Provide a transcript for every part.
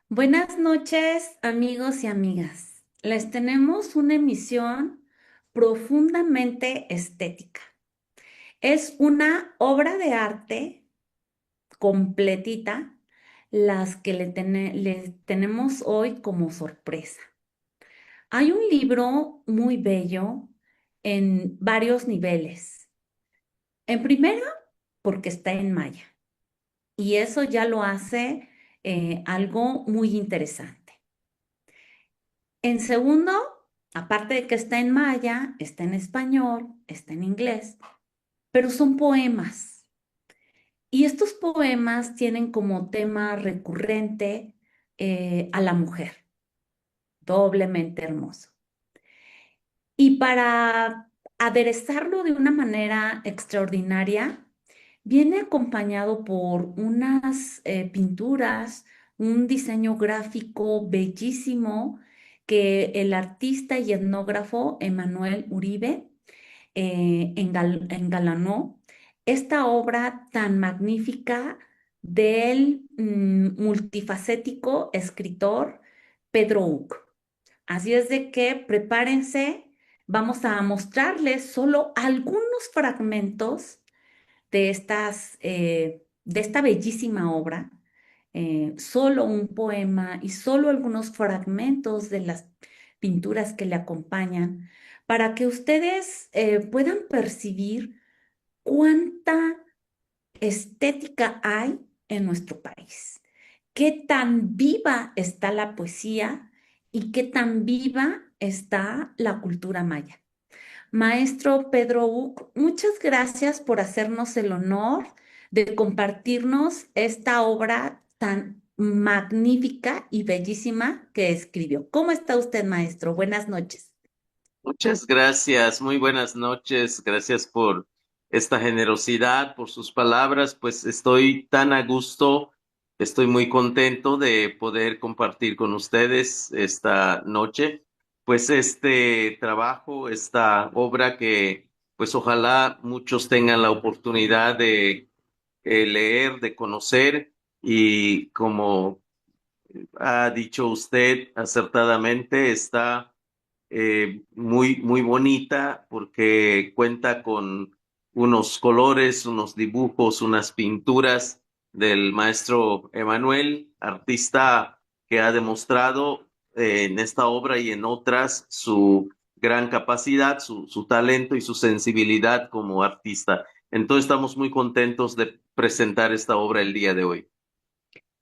Buenas noches, amigos y amigas. Les tenemos una emisión profundamente estética. Es una obra de arte completita las que le tenemos hoy como sorpresa. Hay un libro muy bello en varios niveles. En primero, porque está en maya, y eso ya lo hace algo muy interesante. En segundo, aparte de que está en maya, está en español, está en inglés, pero son poemas. Y estos poemas tienen como tema recurrente a la mujer, doblemente hermoso. Y para aderezarlo de una manera extraordinaria, viene acompañado por unas pinturas, un diseño gráfico bellísimo que el artista y etnógrafo Emanuel Uribe engalanó esta obra tan magnífica del multifacético escritor Pedro Uc. Así es de que prepárense, vamos a mostrarles solo algunos fragmentos de esta bellísima obra, solo un poema y solo algunos fragmentos de las pinturas que le acompañan, para que ustedes puedan percibir cuánta estética hay en nuestro país, qué tan viva está la poesía y qué tan viva está la cultura maya. Maestro Pedro Uc, muchas gracias por hacernos el honor de compartirnos esta obra tan magnífica y bellísima que escribió. ¿Cómo está usted, maestro? Buenas noches. Muchas gracias, muy buenas noches, gracias por esta generosidad, por sus palabras, pues estoy tan a gusto, estoy muy contento de poder compartir con ustedes esta noche, pues este trabajo, esta obra que pues ojalá muchos tengan la oportunidad de leer, de conocer y como ha dicho usted acertadamente, está muy bonita porque cuenta con unos colores, unos dibujos, unas pinturas del maestro Emanuel, artista que ha demostrado en esta obra y en otras su gran capacidad, su talento y su sensibilidad como artista. Entonces estamos muy contentos de presentar esta obra el día de hoy.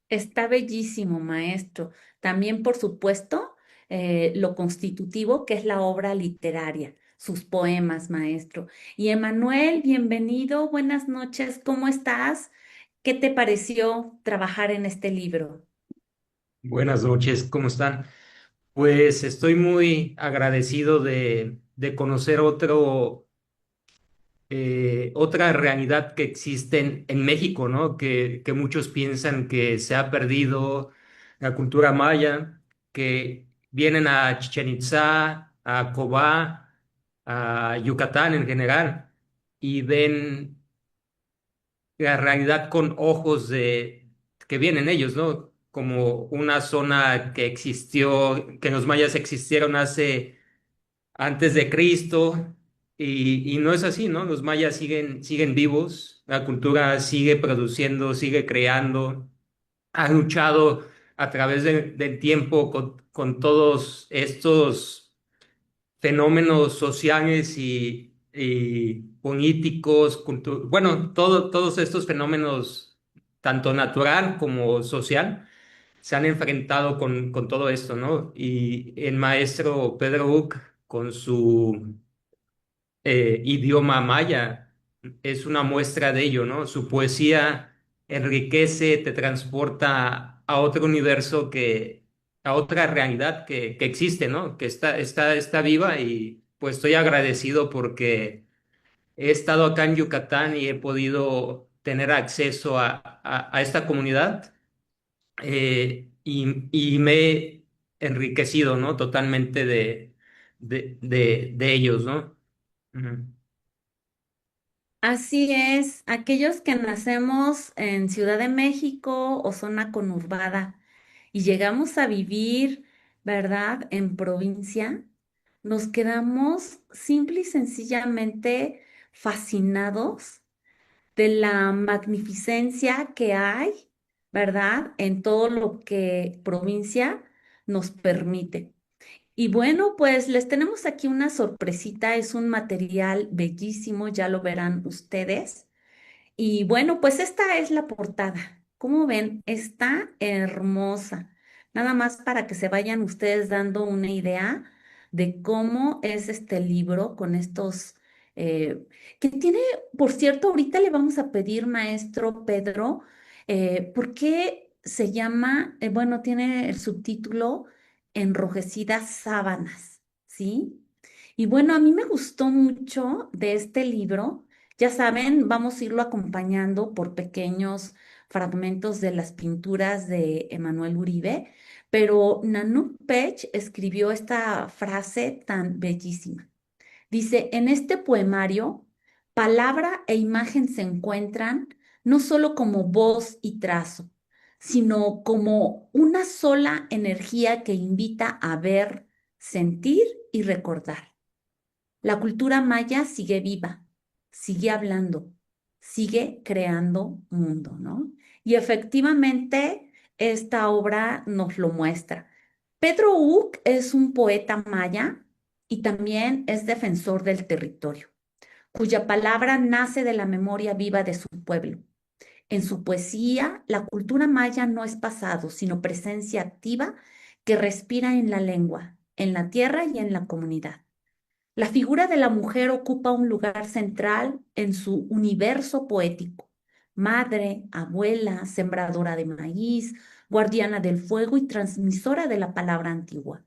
Está bellísimo, maestro. También, por supuesto, lo constitutivo, que es la obra literaria, sus poemas, maestro. Y Emanuel, bienvenido, buenas noches, ¿cómo estás? ¿Qué te pareció trabajar en este libro? Buenas noches, ¿cómo están? Pues estoy muy agradecido de conocer otra realidad que existe en México, ¿no? Que muchos piensan que se ha perdido la cultura maya, que vienen a Chichén Itzá, a Cobá, a Yucatán en general, y ven la realidad con ojos de que vienen ellos, ¿no? Como una zona que existió, que los mayas existieron hace antes de Cristo, y no es así, ¿no? Los mayas siguen vivos, la cultura sigue produciendo, sigue creando, ha luchado a través del tiempo con todos estos fenómenos sociales y políticos, bueno, todos estos fenómenos, tanto natural como social, se han enfrentado con todo esto, ¿no? Y el maestro Pedro Uc, con su idioma maya, es una muestra de ello, ¿no? Su poesía enriquece, te transporta a otro universo a otra realidad que existe, ¿no? Que está viva y pues estoy agradecido porque he estado acá en Yucatán y he podido tener acceso a esta comunidad y me he enriquecido, ¿no? Totalmente de ellos, ¿no? Ujú. Así es, aquellos que nacemos en Ciudad de México o zona conurbada y llegamos a vivir, ¿verdad?, en provincia, nos quedamos simple y sencillamente fascinados de la magnificencia que hay, ¿verdad?, en todo lo que provincia nos permite. Y bueno, pues les tenemos aquí una sorpresita, es un material bellísimo, ya lo verán ustedes. Y bueno, pues esta es la portada. ¿Cómo ven? Está hermosa. Nada más para que se vayan ustedes dando una idea de cómo es este libro con estos, que tiene, por cierto, ahorita le vamos a pedir, maestro Pedro, ¿por qué se llama, bueno, tiene el subtítulo Enrojecidas sábanas, ¿sí? Y bueno, a mí me gustó mucho de este libro. Ya saben, vamos a irlo acompañando por pequeños fragmentos de las pinturas de Emanuel Uribe, pero Nanook Pech escribió esta frase tan bellísima. Dice, en este poemario, palabra e imagen se encuentran no solo como voz y trazo, sino como una sola energía que invita a ver, sentir y recordar. La cultura maya sigue viva, sigue hablando, sigue creando mundo, ¿no? Y efectivamente, esta obra nos lo muestra. Pedro Uc es un poeta maya y también es defensor del territorio, cuya palabra nace de la memoria viva de su pueblo. En su poesía, la cultura maya no es pasado, sino presencia activa que respira en la lengua, en la tierra y en la comunidad. La figura de la mujer ocupa un lugar central en su universo poético. Madre, abuela, sembradora de maíz, guardiana del fuego y transmisora de la palabra antigua.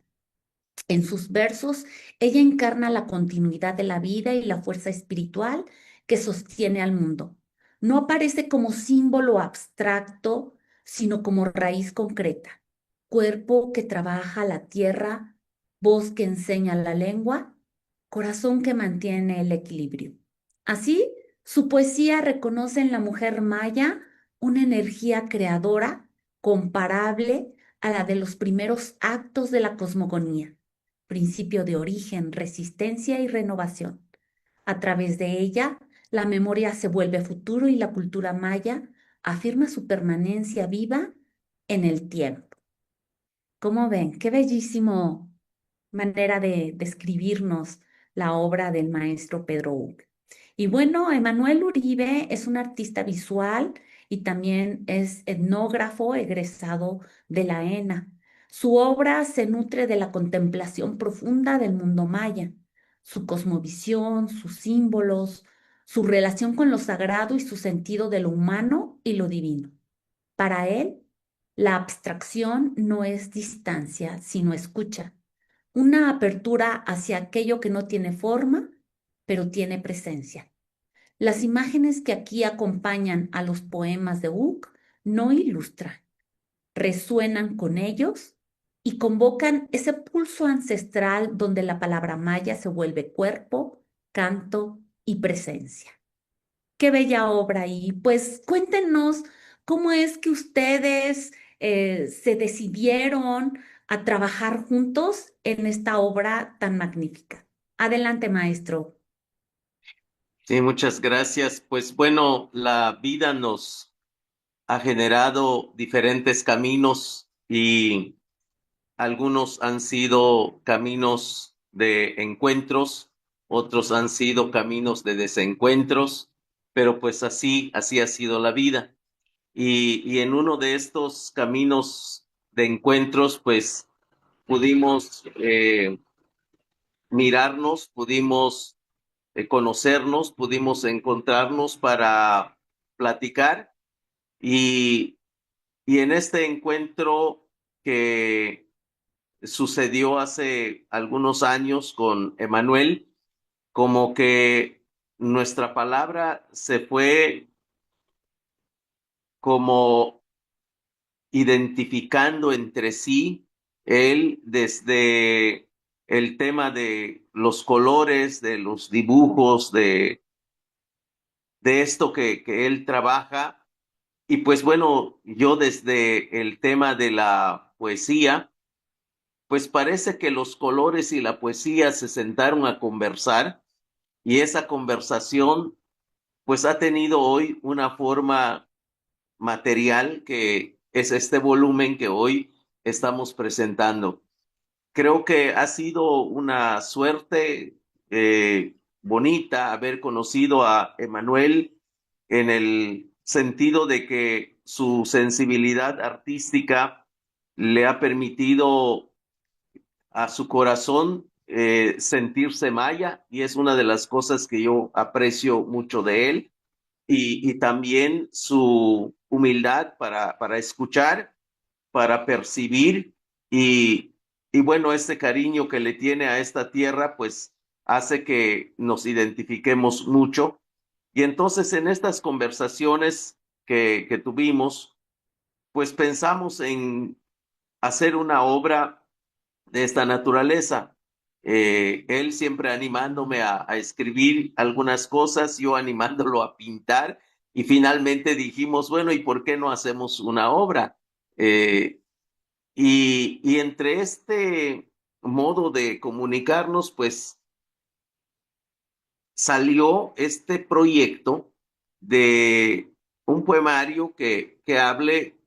En sus versos, ella encarna la continuidad de la vida y la fuerza espiritual que sostiene al mundo. No aparece como símbolo abstracto, sino como raíz concreta. Cuerpo que trabaja la tierra, voz que enseña la lengua, corazón que mantiene el equilibrio. Así, su poesía reconoce en la mujer maya una energía creadora comparable a la de los primeros actos de la cosmogonía, principio de origen, resistencia y renovación. A través de ella, la memoria se vuelve futuro y la cultura maya afirma su permanencia viva en el tiempo. ¿Cómo ven? Qué bellísimo manera de describirnos la obra del maestro Pedro Uc. Y bueno, Emanuel Uribe es un artista visual y también es etnógrafo egresado de la ENA. Su obra se nutre de la contemplación profunda del mundo maya, su cosmovisión, sus símbolos, su relación con lo sagrado y su sentido de lo humano y lo divino. Para él, la abstracción no es distancia, sino escucha, una apertura hacia aquello que no tiene forma, pero tiene presencia. Las imágenes que aquí acompañan a los poemas de Uc no ilustran, resuenan con ellos y convocan ese pulso ancestral donde la palabra maya se vuelve cuerpo, canto y presencia. Qué bella obra. Y pues cuéntenos cómo es que ustedes se decidieron a trabajar juntos en esta obra tan magnífica. Adelante, maestro. Sí, muchas gracias. Pues bueno, la vida nos ha generado diferentes caminos y algunos han sido caminos de encuentros, otros han sido caminos de desencuentros, pero pues así ha sido la vida. Y en uno de estos caminos de encuentros, pues pudimos mirarnos, pudimos conocernos, pudimos encontrarnos para platicar y, y en este encuentro que sucedió hace algunos años con Emanuel, como que nuestra palabra se fue como identificando entre sí, él desde el tema de los colores, de los dibujos, de esto que él trabaja, y pues bueno, yo desde el tema de la poesía, pues parece que los colores y la poesía se sentaron a conversar y esa conversación pues ha tenido hoy una forma material que es este volumen que hoy estamos presentando. Creo que ha sido una suerte bonita haber conocido a Emanuel en el sentido de que su sensibilidad artística le ha permitido a su corazón sentirse maya y es una de las cosas que yo aprecio mucho de él y también su humildad para escuchar, para percibir y, y bueno, este cariño que le tiene a esta tierra, pues hace que nos identifiquemos mucho. Y entonces en estas conversaciones que tuvimos, pues pensamos en hacer una obra de esta naturaleza. Él siempre animándome a escribir algunas cosas, yo animándolo a pintar, y finalmente dijimos, bueno, ¿y por qué no hacemos una obra? Y entre este modo de comunicarnos, pues salió este proyecto de un poemario que hable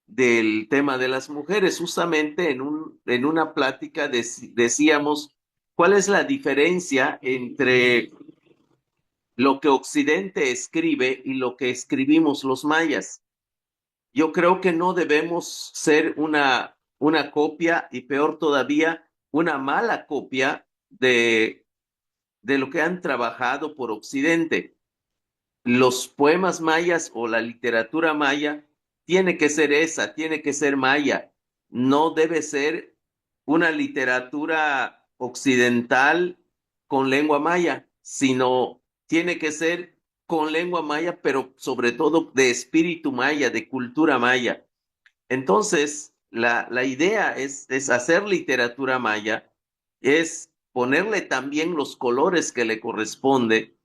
del tema de las mujeres. Justamente en una plática decíamos, ¿cuál es la diferencia entre lo que Occidente escribe y lo que escribimos los mayas? Yo creo que no debemos ser una copia y peor todavía, una mala copia de lo que han trabajado por Occidente. Los poemas mayas o la literatura maya tiene que ser esa, tiene que ser maya. No debe ser una literatura occidental con lengua maya, sino tiene que ser con lengua maya, pero sobre todo de espíritu maya, de cultura maya. Entonces, la idea es hacer literatura maya, es ponerle también los colores que le corresponde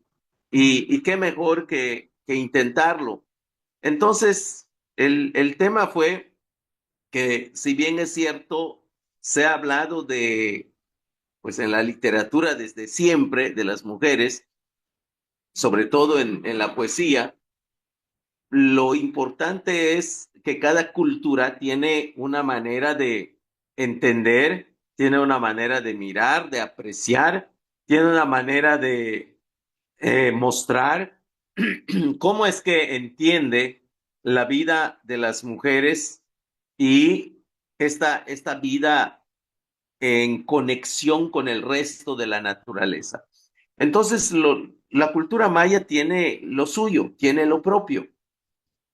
y qué mejor que intentarlo. Entonces, el tema fue que si bien es cierto, se ha hablado de, pues en la literatura desde siempre, de las mujeres, sobre todo en la poesía, lo importante es que cada cultura tiene una manera de entender, tiene una manera de mirar, de apreciar, tiene una manera de mostrar cómo es que entiende la vida de las mujeres y esta vida en conexión con el resto de la naturaleza. Entonces, la cultura maya tiene lo suyo, tiene lo propio.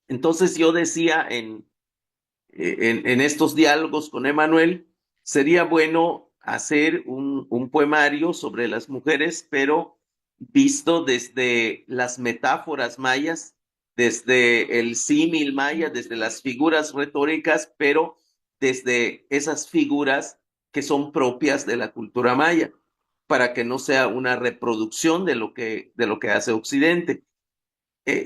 Entonces yo decía en estos diálogos con Emanuel, sería bueno hacer un poemario sobre las mujeres, pero visto desde las metáforas mayas, desde el símil maya, desde las figuras retóricas, pero desde esas figuras que son propias de la cultura maya, para que no sea una reproducción de lo que hace Occidente.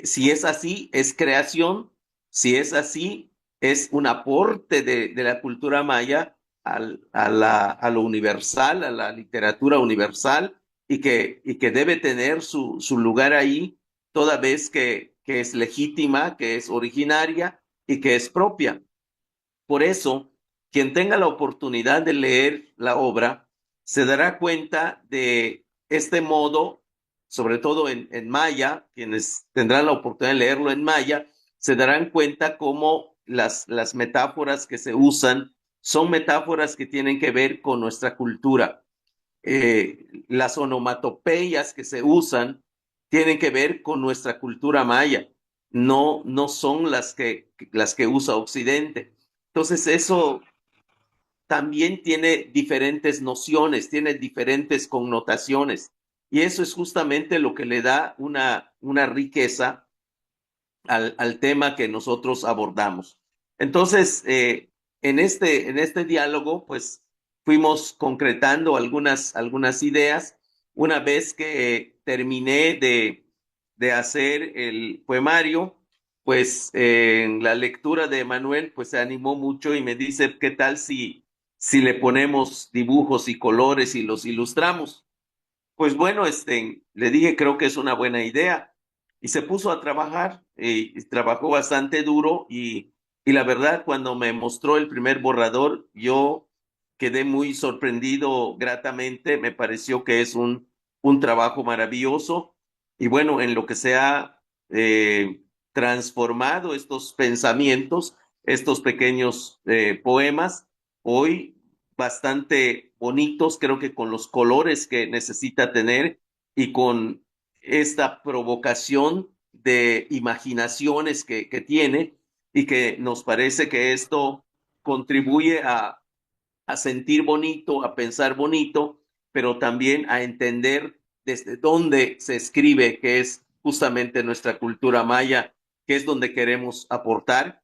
Si es así, es creación. Si es así, es un aporte de la cultura maya a lo universal, a la literatura universal, y que debe tener su lugar ahí, toda vez que es legítima, que es originaria y que es propia. Por eso, quien tenga la oportunidad de leer la obra se dará cuenta de este modo, sobre todo en maya, quienes tendrán la oportunidad de leerlo en maya, se darán cuenta cómo las metáforas que se usan son metáforas que tienen que ver con nuestra cultura. Las onomatopeyas que se usan tienen que ver con nuestra cultura maya, no son las que usa Occidente. Entonces, eso también tiene diferentes nociones, tiene diferentes connotaciones, y eso es justamente lo que le da una riqueza al tema que nosotros abordamos. Entonces, en este diálogo, pues fuimos concretando algunas ideas. Una vez que terminé de hacer el poemario, pues en la lectura de Manuel, pues se animó mucho y me dice, ¿qué tal si le ponemos dibujos y colores y los ilustramos? Pues bueno, le dije, creo que es una buena idea. Y se puso a trabajar, y trabajó bastante duro y la verdad, cuando me mostró el primer borrador, yo quedé muy sorprendido gratamente. Me pareció que es un trabajo maravilloso. Y bueno, en lo que se ha transformado estos pensamientos, estos pequeños poemas, hoy bastante bonitos, creo que con los colores que necesita tener y con esta provocación de imaginaciones que tiene y que nos parece que esto contribuye a sentir bonito, a pensar bonito, pero también a entender desde dónde se escribe, que es justamente nuestra cultura maya, que es donde queremos aportar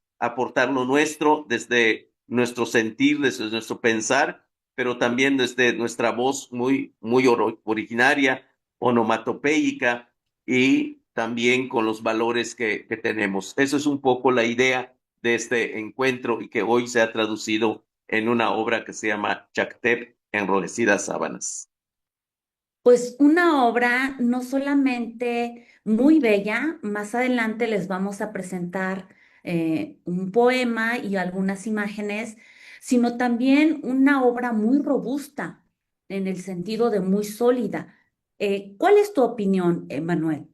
lo nuestro desde nuestro sentir, desde nuestro pensar, pero también desde nuestra voz muy originaria, onomatopéyica y también con los valores que tenemos. Eso es un poco la idea de este encuentro y que hoy se ha traducido en una obra que se llama Chactep, Enrojecidas Sábanas. Pues una obra no solamente muy bella, más adelante les vamos a presentar un poema y algunas imágenes, sino también una obra muy robusta en el sentido de muy sólida. ¿Cuál es tu opinión, Manuel?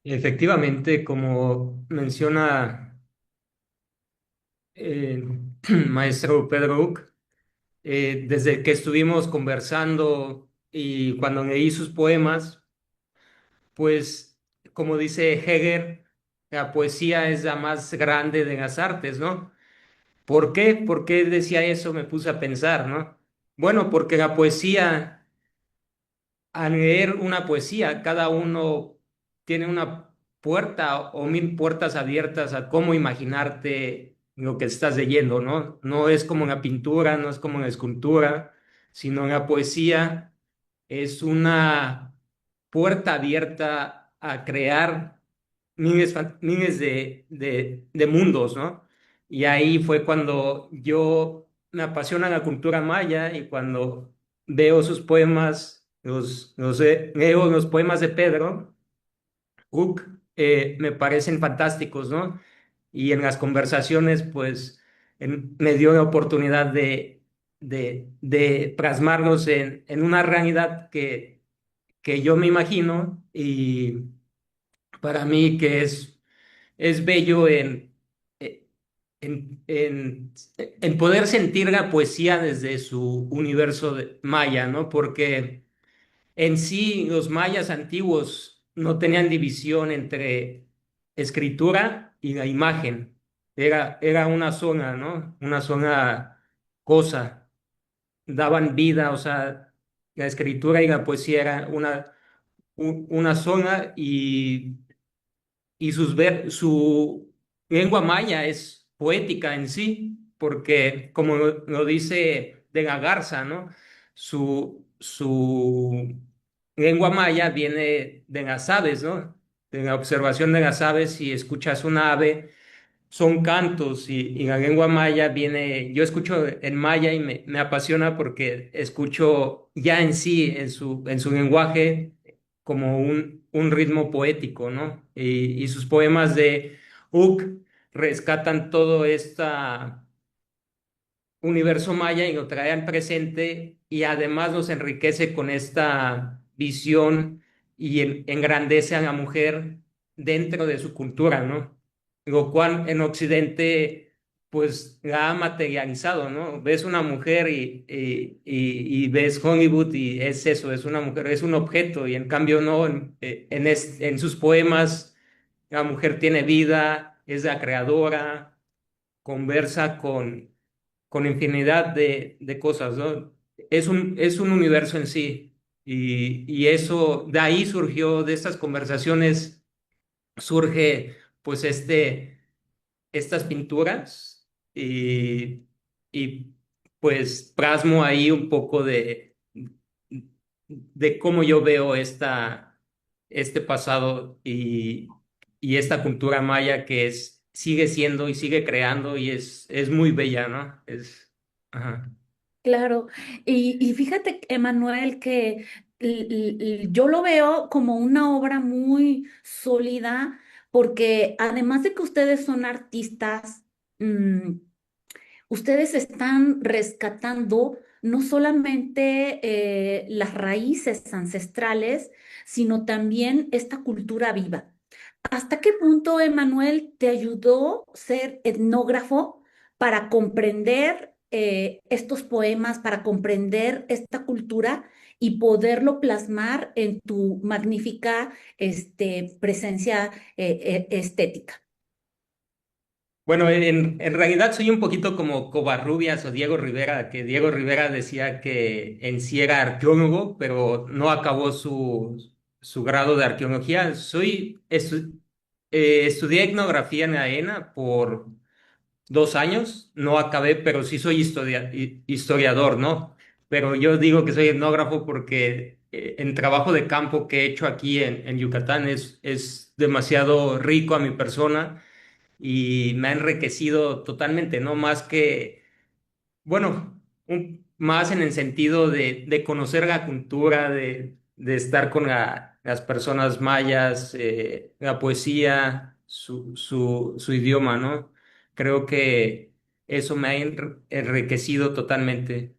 Efectivamente, como menciona el maestro Pedro Uc, desde que estuvimos conversando y cuando leí sus poemas, pues como dice Hegel, la poesía es la más grande de las artes, ¿no? ¿Por qué? ¿Por qué decía eso? Me puse a pensar, ¿no? Bueno, porque la poesía, al leer una poesía, cada uno tiene una puerta o mil puertas abiertas a cómo imaginarte lo que estás leyendo, ¿no? No es como en la pintura, no es como en la escultura, sino en la poesía es una puerta abierta a crear miles de mundos, ¿no? Y ahí fue cuando yo me apasiona la cultura maya y cuando veo sus poemas, leo los poemas de Pedro Uc, me parecen fantásticos, ¿no? Y en las conversaciones, pues, me dio la oportunidad de plasmarlos en una realidad que yo me imagino y para mí que es bello en poder sentir la poesía desde su universo maya, ¿no? Porque en sí los mayas antiguos no tenían división entre escritura y la imagen. Era una zona, ¿no? Una zona cosa. Daban vida, o sea, la escritura y la poesía era una zona y su lengua maya es poética en sí, porque como lo dice de la Garza, ¿no? Su lengua maya viene de las aves, ¿no? De la observación de las aves, si escuchas una ave, son cantos y la lengua maya viene, yo escucho en maya y me apasiona porque escucho ya en sí, en su lenguaje, como un ritmo poético, ¿no? Y sus poemas de Uc rescatan todo este universo maya y lo trae al presente y además nos enriquece con esta visión y engrandece a la mujer dentro de su cultura, ¿no? Lo cual en Occidente pues la ha materializado, ¿no? Ves una mujer y ves Hollywood y es eso, es una mujer, es un objeto y en cambio no, en sus poemas la mujer tiene vida, es la creadora, conversa con infinidad de cosas, ¿no? Es un universo en sí. Y eso, de ahí surgió, de estas conversaciones, surge pues estas pinturas y pues plasmo ahí un poco de cómo yo veo este pasado y esta cultura maya que sigue siendo y sigue creando y es muy bella, ¿no? Ajá. Claro, y fíjate, Emanuel, que yo lo veo como una obra muy sólida, porque además de que ustedes son artistas, mm, ustedes están rescatando no solamente las raíces ancestrales, sino también esta cultura viva. ¿Hasta qué punto, Emanuel, te ayudó ser etnógrafo para comprender estos poemas, para comprender esta cultura y poderlo plasmar en tu magnífica presencia estética? Bueno, en realidad soy un poquito como Covarrubias o Diego Rivera, que Diego Rivera decía que en sí era arqueólogo, pero no acabó su grado de arqueología. Estudié etnografía en la ENA por 2 años, no acabé, pero sí soy historiador, ¿no? Pero yo digo que soy etnógrafo porque el trabajo de campo que he hecho aquí en Yucatán es demasiado rico a mi persona y me ha enriquecido totalmente, ¿no? Más que, bueno, más en el sentido de conocer la cultura, de estar con las personas mayas, la poesía, su idioma, ¿no? Creo que eso me ha enriquecido totalmente.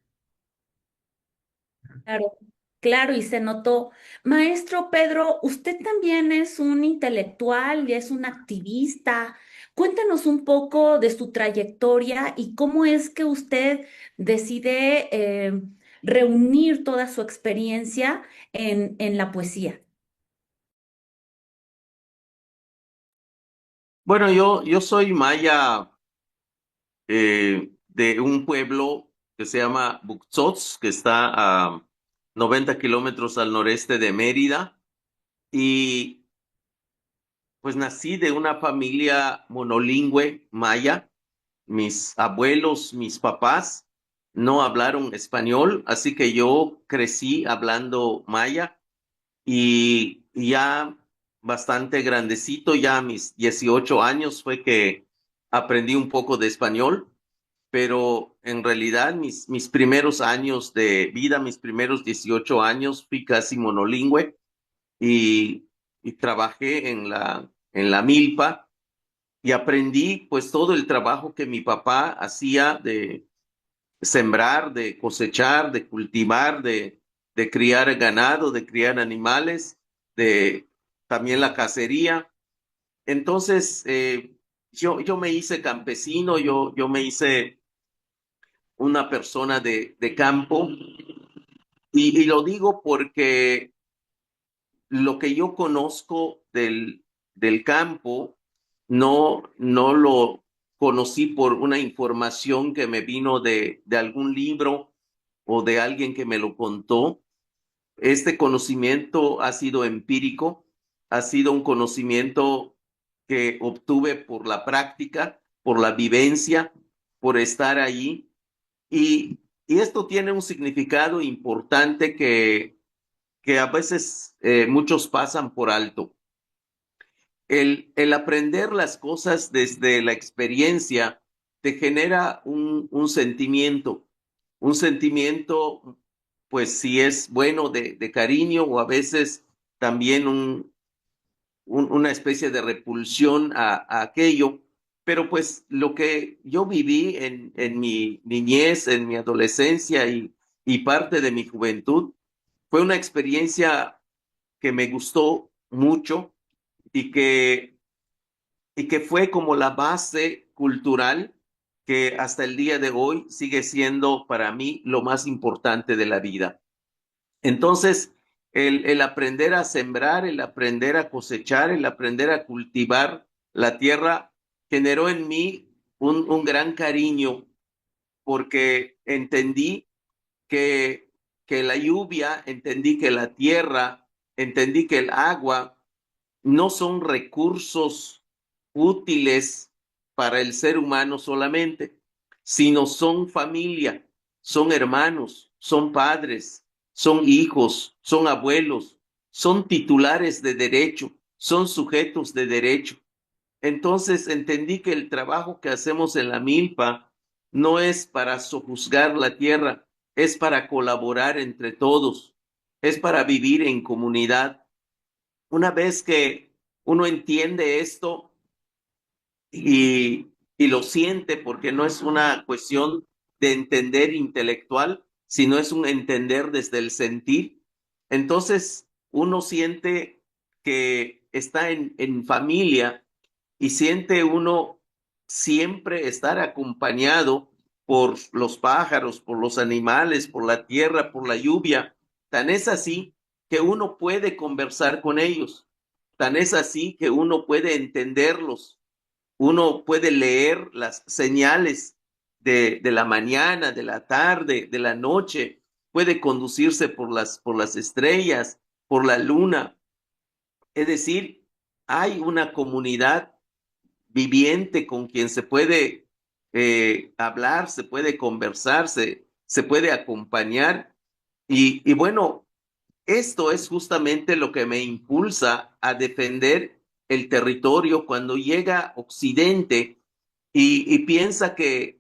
Claro, claro, y se notó. Maestro Pedro, usted también es un intelectual y es un activista. Cuéntanos un poco de su trayectoria y cómo es que usted decide reunir toda su experiencia en la poesía. Bueno, yo soy maya de un pueblo que se llama Buxots, que está a 90 kilómetros al noreste de Mérida. Y pues nací de una familia monolingüe maya. Mis abuelos, mis papás no hablaron español, así que yo crecí hablando maya y ya bastante grandecito, ya a mis 18 años fue que aprendí un poco de español, pero en realidad mis primeros años de vida, mis primeros 18 años, fui casi monolingüe y, y trabajé en la milpa y aprendí pues todo el trabajo que mi papá hacía de sembrar, de cosechar, de cultivar, de criar ganado, de criar animales, de también la cacería. Entonces, yo me hice campesino, yo me hice una persona de campo y lo digo porque lo que yo conozco del campo no lo conocí por una información que me vino de algún libro o de alguien que me lo contó. Este conocimiento ha sido empírico, ha sido un conocimiento que obtuve por la práctica, por la vivencia, por estar allí. Y esto tiene un significado importante que a veces muchos pasan por alto. El aprender las cosas desde la experiencia te genera un sentimiento, pues si es bueno de cariño o a veces también una especie de repulsión a aquello. Pero pues lo que yo viví en mi niñez, en mi adolescencia y parte de mi juventud, fue una experiencia que me gustó mucho y y que fue como la base cultural que hasta el día de hoy sigue siendo para mí lo más importante de la vida. Entonces, el aprender a sembrar, el aprender a cosechar, el aprender a cultivar la tierra generó en mí un gran cariño porque entendí que, que la lluvia, entendí que la tierra, entendí que el agua no son recursos útiles para el ser humano solamente, sino son familia, son hermanos, son padres, son hijos, son abuelos. son titulares de derecho, son sujetos de derecho. Entonces entendí que el trabajo que hacemos en la milpa no es para sojuzgar la tierra, es para colaborar entre todos, es para vivir en comunidad. Una vez que uno entiende esto y lo siente, porque no es una cuestión de entender intelectual, sino es un entender desde el sentir, entonces uno siente que está en familia y siente uno siempre estar acompañado por los pájaros, por los animales, por la tierra, por la lluvia. Tan es así que uno puede conversar con ellos, tan es así que uno puede entenderlos, uno puede leer las señales de la mañana, de la tarde, de la noche, puede conducirse por las estrellas, por la luna. Es decir, hay una comunidad viviente con quien se puede hablar, se puede conversar, se puede acompañar. Y bueno, esto es justamente lo que me impulsa a defender el territorio cuando llega Occidente y piensa que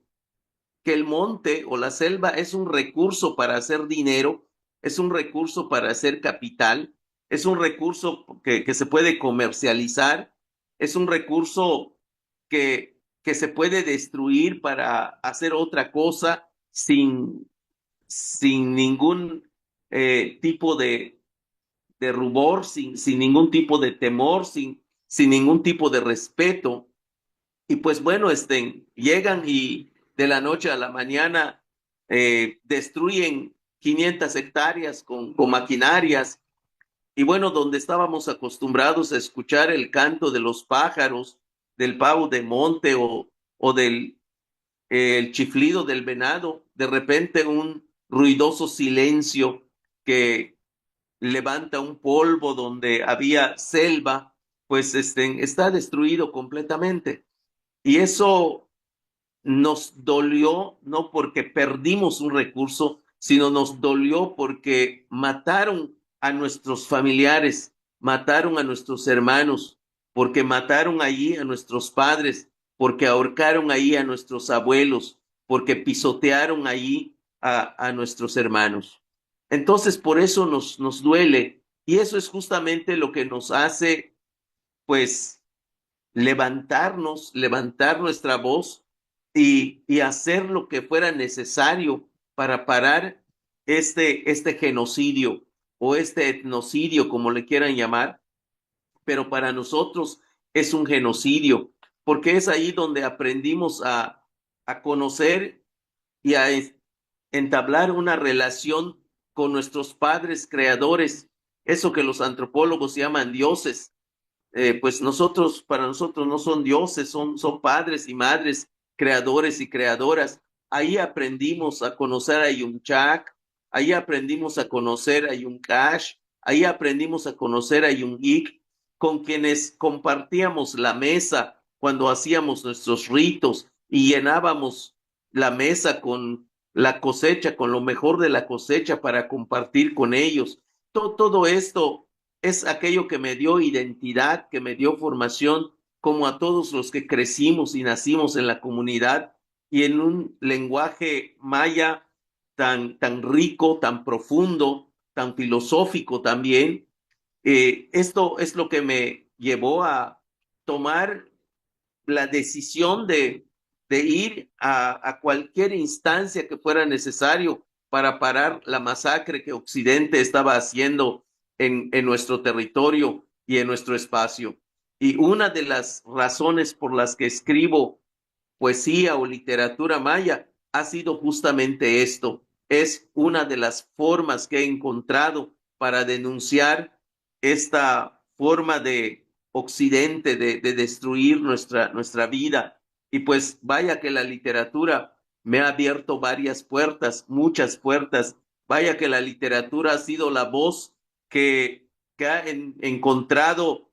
el monte o la selva es un recurso para hacer dinero, es un recurso para hacer capital, es un recurso que se puede comercializar, es un recurso que se puede destruir para hacer otra cosa sin ningún tipo de rubor, sin ningún tipo de temor, sin ningún tipo de respeto. Y pues bueno, llegan y de la noche a la mañana destruyen 500 hectáreas con maquinarias. Y bueno, donde estábamos acostumbrados a escuchar el canto de los pájaros, del pavo de monte o del el chiflido del venado, de repente un ruidoso silencio que levanta un polvo donde había selva, pues está destruido completamente. Y eso nos dolió no porque perdimos un recurso, sino nos dolió porque mataron a nuestros familiares, mataron a nuestros hermanos, porque mataron allí a nuestros padres, porque ahorcaron ahí a nuestros abuelos, porque pisotearon allí a nuestros hermanos. Entonces, por eso nos duele y eso es justamente lo que nos hace, pues, levantarnos, levantar nuestra voz y hacer lo que fuera necesario para parar este genocidio o este etnocidio, como le quieran llamar, pero para nosotros es un genocidio, porque es ahí donde aprendimos a conocer y a entablar una relación con nuestros padres creadores, eso que los antropólogos llaman dioses, pues nosotros, para nosotros no son dioses, son padres y madres, creadores y creadoras. Ahí aprendimos a conocer a Yumchak, ahí aprendimos a conocer a Yumkash, ahí aprendimos a conocer a Yumik, con quienes compartíamos la mesa cuando hacíamos nuestros ritos y llenábamos la mesa con la cosecha, con lo mejor de la cosecha para compartir con ellos. Todo esto es aquello que me dio identidad, que me dio formación, como a todos los que crecimos y nacimos en la comunidad y en un lenguaje maya tan rico, tan profundo, tan filosófico también. Esto es lo que me llevó a tomar la decisión de ir a cualquier instancia que fuera necesario para parar la masacre que Occidente estaba haciendo en nuestro territorio y en nuestro espacio. Y una de las razones por las que escribo poesía o literatura maya ha sido justamente esto. Es una de las formas que he encontrado para denunciar esta forma de Occidente de destruir nuestra vida. Y pues vaya que la literatura me ha abierto varias puertas, muchas puertas. Vaya que la literatura ha sido la voz que ha encontrado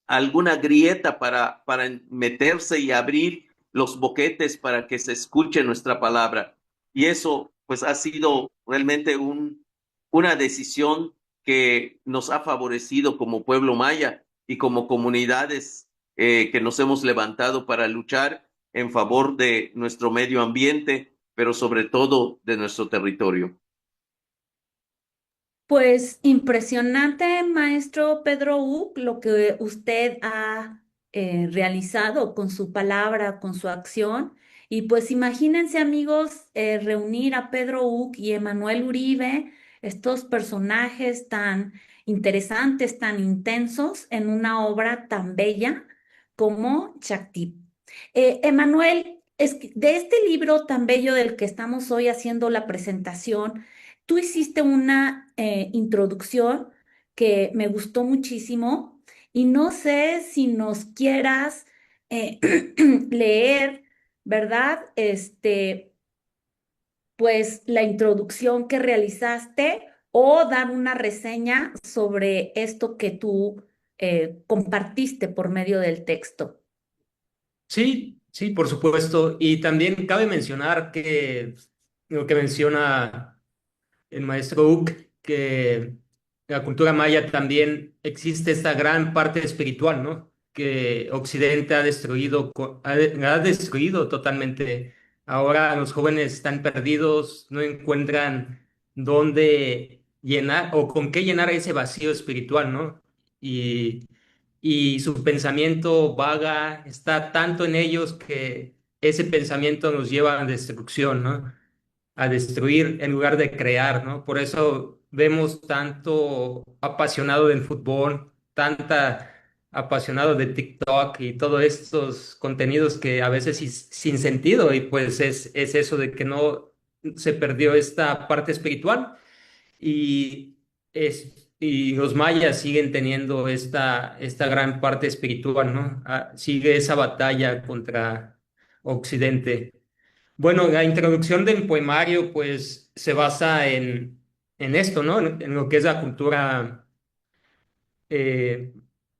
alguna grieta para meterse y abrir los boquetes para que se escuche nuestra palabra. Y eso pues ha sido realmente una decisión que nos ha favorecido como pueblo maya y como comunidades que nos hemos levantado para luchar en favor de nuestro medio ambiente, pero sobre todo de nuestro territorio. Pues impresionante, maestro Pedro Uc, lo que usted ha realizado con su palabra, con su acción. Y pues imagínense, amigos, reunir a Pedro Uc y Emanuel Uribe, estos personajes tan interesantes, tan intensos, en una obra tan bella como Chactip. Emanuel, de este libro tan bello del que estamos hoy haciendo la presentación, tú hiciste una introducción que me gustó muchísimo y no sé si nos quieras eh, leer, ¿verdad? Pues la introducción que realizaste o dar una reseña sobre esto que tú compartiste por medio del texto. Sí, sí, por supuesto. Y también cabe mencionar que lo que menciona el maestro Uc, que en la cultura maya también existe esta gran parte espiritual, ¿no? Que Occidente ha destruido, ha destruido totalmente. Ahora los jóvenes están perdidos, no encuentran dónde llenar o con qué llenar ese vacío espiritual, ¿no? Y, y su pensamiento vaga está tanto en ellos que ese pensamiento nos lleva a la destrucción, ¿no? A destruir en lugar de crear, ¿no? Por eso vemos tanto apasionado del fútbol, tanta apasionado de TikTok y todos estos contenidos que a veces sin sentido, y pues es eso de que no se perdió esta parte espiritual y, y los mayas siguen teniendo esta gran parte espiritual, ¿no? Sigue esa batalla contra Occidente. Bueno, la introducción del poemario pues se basa en esto, ¿no? En lo que es la cultura eh,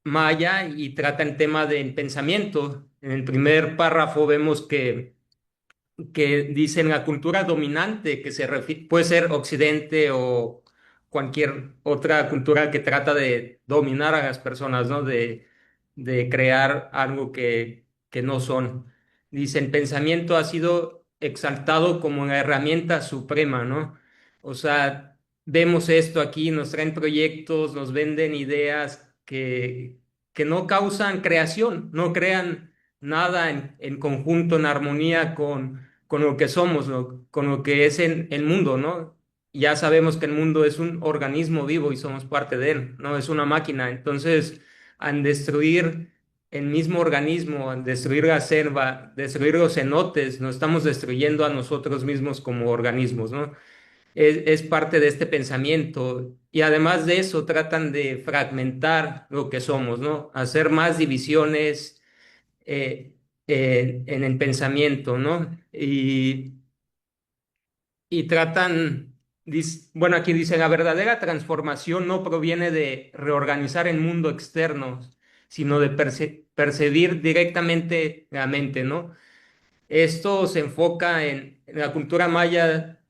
maya y trata el tema del pensamiento. En el primer párrafo vemos que dicen la cultura dominante, que puede ser Occidente o cualquier otra cultura que trata de dominar a las personas, ¿no? De crear algo que no son. Dicen, pensamiento ha sido exaltado como una herramienta suprema, ¿no? O sea, vemos esto aquí, nos traen proyectos, nos venden ideas que no causan creación, no crean nada en conjunto, en armonía con lo que somos, con lo que es en el mundo, ¿no? Ya sabemos que el mundo es un organismo vivo y somos parte de él, no es una máquina. Entonces, al destruir el mismo organismo, al destruir la selva, destruir los cenotes, nos estamos destruyendo a nosotros mismos como organismos, ¿no? Es parte de este pensamiento. Y además de eso, tratan de fragmentar lo que somos, ¿no? Hacer más divisiones en el pensamiento, ¿no? Y tratan, bueno, aquí dice, la verdadera transformación no proviene de reorganizar el mundo externo, sino de percibir directamente la mente, ¿no? Esto se enfoca en la cultura maya,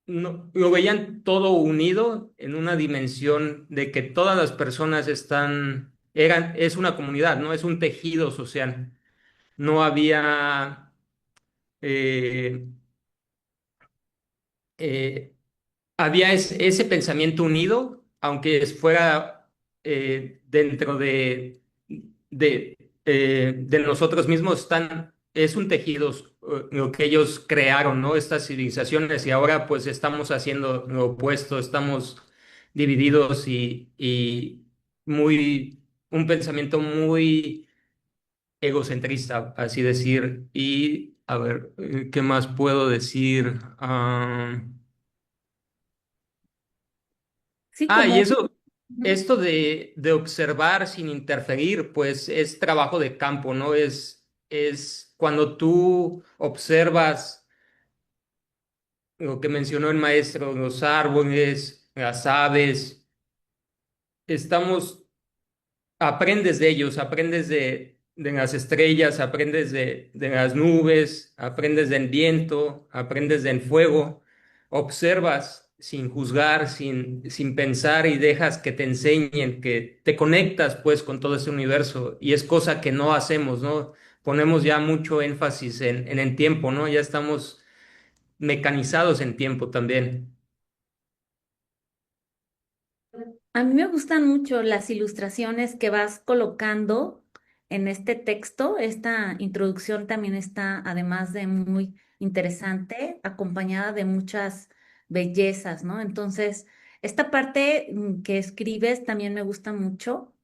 lo veían todo unido en una dimensión de que todas las personas es una comunidad, ¿no? Es un tejido social. No había eh, eh, había ese pensamiento unido, aunque fuera dentro de nosotros mismos, es un tejido lo que ellos crearon, ¿no? Estas civilizaciones, y ahora pues estamos haciendo lo opuesto, estamos divididos y un pensamiento muy egocentrista, así decir. Y a ver, ¿qué más puedo decir? Sí, Y como... eso, Ujú. esto de observar sin interferir, pues es trabajo de campo, ¿no? Es cuando tú observas lo que mencionó el maestro, los árboles, las aves, estamos, aprendes de ellos, aprendes de las estrellas, aprendes de las nubes, aprendes del viento, aprendes del fuego, observas sin juzgar, sin pensar y dejas que te enseñen, que te conectas pues con todo ese universo y es cosa que no hacemos, ¿no? Ponemos ya mucho énfasis en el tiempo, ¿no? Ya estamos mecanizados en tiempo también. A mí me gustan mucho las ilustraciones que vas colocando en este texto. Esta introducción también está, además de muy interesante, acompañada de muchas bellezas, ¿no? Entonces, esta parte que escribes también me gusta mucho.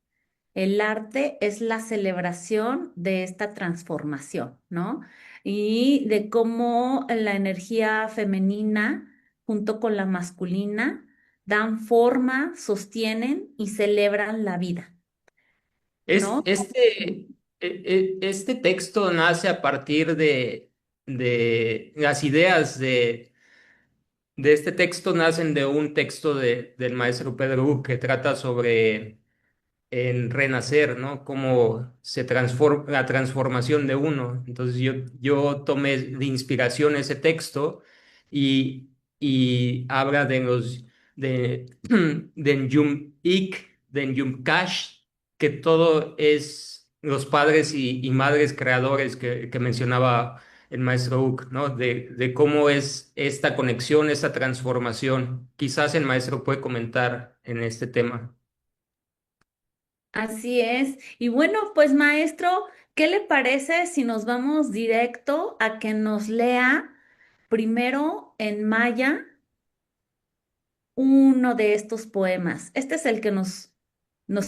El arte es la celebración de esta transformación, ¿no? Y de cómo la energía femenina junto con la masculina dan forma, sostienen y celebran la vida, Es, ¿no? este texto nace a partir de las ideas de este texto, nacen de un texto del maestro Pedro Uc que trata sobre el renacer, ¿no? Cómo se transforma la transformación de uno. Entonces yo tomé de inspiración ese texto y habla de de Njum Ik, de Njum Cash, que todo es los padres y madres creadores que mencionaba el maestro Uc, ¿no? De cómo es esta conexión, esta transformación. Quizás el maestro puede comentar en este tema. Así es. Y bueno, pues maestro, ¿qué le parece si nos vamos directo a que nos lea primero en maya uno de estos poemas? Este es el que nos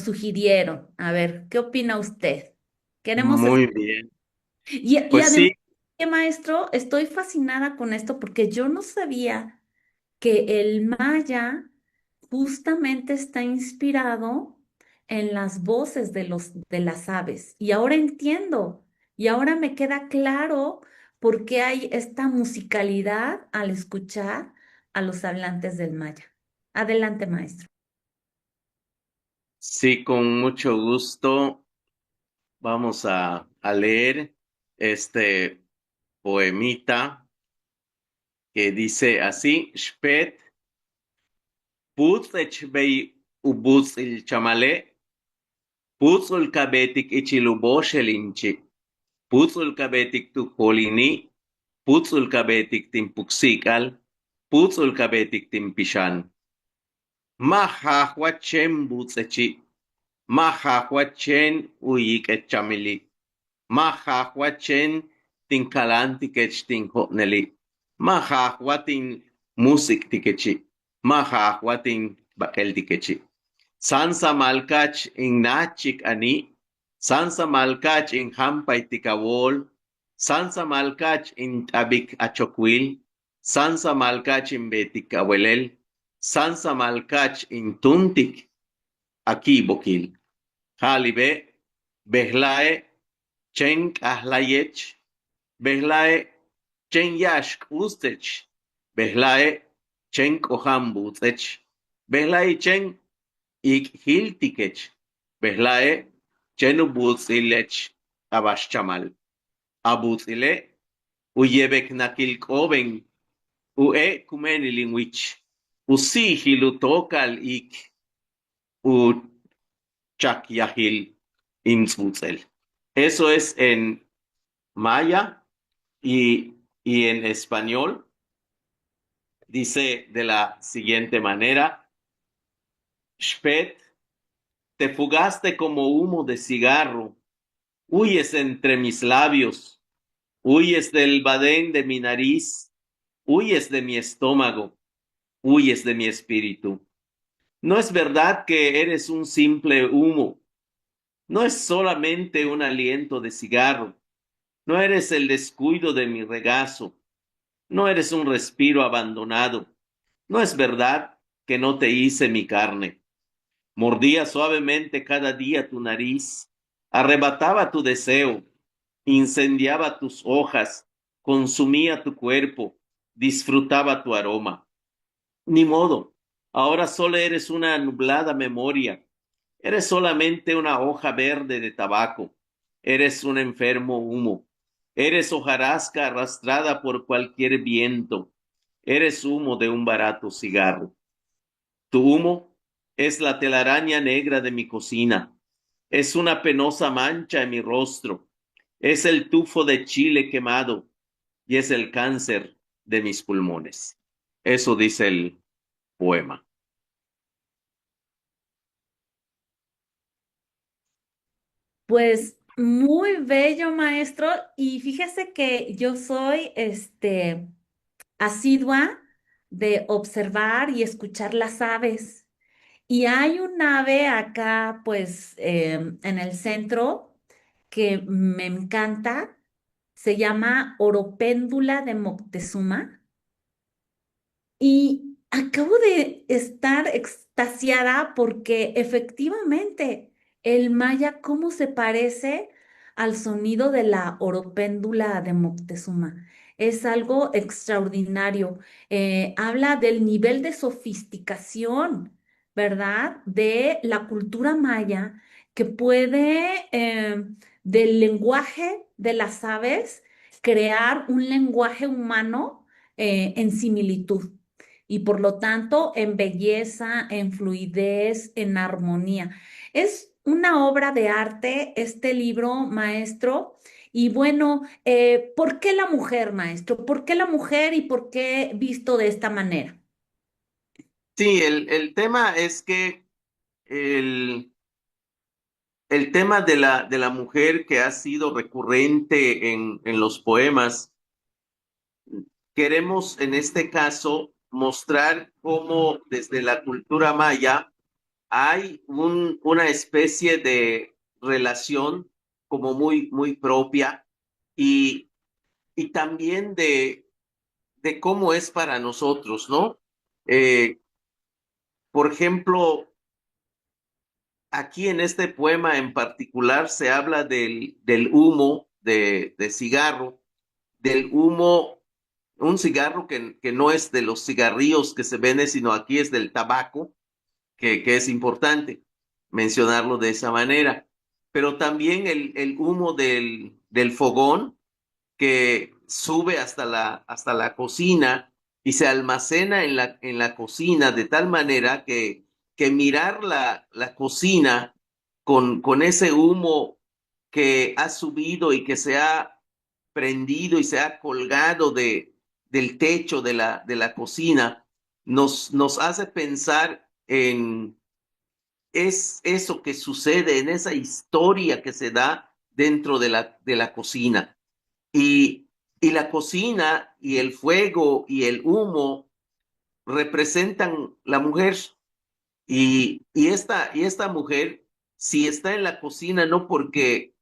sugirieron. A ver, ¿qué opina usted? Queremos... Muy bien. y Pues además, sí, maestro, estoy fascinada con esto porque yo no sabía que el maya justamente está inspirado en las voces de las aves. Y ahora entiendo, y ahora me queda claro por qué hay esta musicalidad al escuchar a los hablantes del maya. Adelante, maestro. sí, con mucho gusto vamos a leer este poemita que dice así, Spät, Putzech bei ubuz il chamale, Putzul kabetik ichiluboshelinchi, Putzul kabetik tukolini, Putzul kabetik timpuksikal, Putzul kabetik timpishan. Mahahwachem butzechi, Mahahwachen uyik echamili, Mahahwachen tinkalantikech tinhotneli, Mahahwatin musik tikechi, Mahahwatin bakel tikechi. Sansa malkach in nachik ani, Sansa malkach in hampay tikawol, Sansa malkach in tabik achokwil, Sansa malkach in betik awelel, Sansa malkach in tuntik aquí bokil. Halibe, behlae, chen ahlayech, behlae, chen yashk ustech, behlae, chen kohambutech, behlae chen ik hiltikech, behlae, chen ubutsilech, abaschamal. Abutsile, uyebek nakil koben, ue kumenilingwich, usi hilutokal ik, u Chakyahil Inzutzel. Eso es en maya y en español dice de la siguiente manera, Spet, te fugaste como humo de cigarro, huyes entre mis labios, huyes del badén de mi nariz, huyes de mi estómago, huyes de mi espíritu. No es verdad que eres un simple humo, no es solamente un aliento de cigarro. No eres el descuido de mi regazo, no eres un respiro abandonado. No es verdad que no te hice mi carne. Mordía suavemente cada día tu nariz, arrebataba tu deseo, incendiaba tus hojas, consumía tu cuerpo, disfrutaba tu aroma. Ni modo, ahora solo eres una nublada memoria. Eres solamente una hoja verde de tabaco. Eres un enfermo humo. Eres hojarasca arrastrada por cualquier viento. eres humo de un barato cigarro. Tu humo es la telaraña negra de mi cocina, es una penosa mancha en mi rostro, es el tufo de chile quemado y es el cáncer de mis pulmones. Eso dice el poema. Pues muy bello, maestro. Y fíjese que yo soy asidua de observar y escuchar las aves. Y hay un ave acá, pues, en el centro que me encanta. Se llama Oropéndula de Moctezuma. Y acabo de estar extasiada porque efectivamente el maya, ¿cómo se parece al sonido de la oropéndula de Moctezuma? Es algo extraordinario. Habla del nivel de sofisticación, ¿verdad? De la cultura maya que puede, del lenguaje de las aves, crear un lenguaje humano en similitud y por lo tanto en belleza, en fluidez, en armonía. Es una obra de arte este libro, maestro. Y bueno, ¿por qué la mujer, maestro? ¿Por qué la mujer y por qué visto de esta manera? Sí, el tema es que el, el tema de la mujer que ha sido recurrente en los poemas, queremos en este caso mostrar cómo desde la cultura maya hay una especie de relación como muy propia y, y también de cómo es para nosotros, ¿no? Eh, por ejemplo, aquí en este poema en particular se habla del humo de cigarro, del humo, un cigarro que no es de los cigarrillos que se venden, sino aquí es del tabaco, que es importante mencionarlo de esa manera. Pero también el humo del fogón que sube hasta la cocina y se almacena en la cocina de tal manera que mirar la cocina con ese humo que ha subido y que se ha prendido y se ha colgado del techo de la cocina, nos hace pensar en es eso que sucede, en esa historia que se da dentro de la cocina. Y, y la cocina y el fuego y el humo representan la mujer. Y esta mujer, si está en la cocina, no porque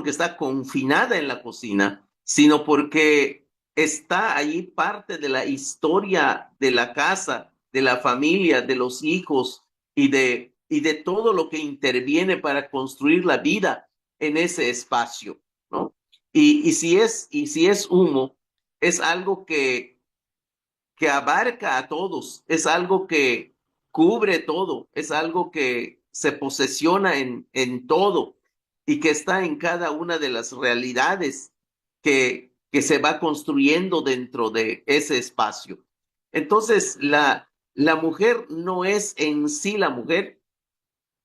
está confinada en la cocina, sino porque está ahí parte de la historia de la casa, de la familia, de los hijos y de todo lo que interviene para construir la vida en ese espacio, ¿no? Y si es humo, es algo que abarca a todos, es algo que cubre todo, es algo que se posesiona en todo y que está en cada una de las realidades que se va construyendo dentro de ese espacio. Entonces, la mujer no es en sí la mujer,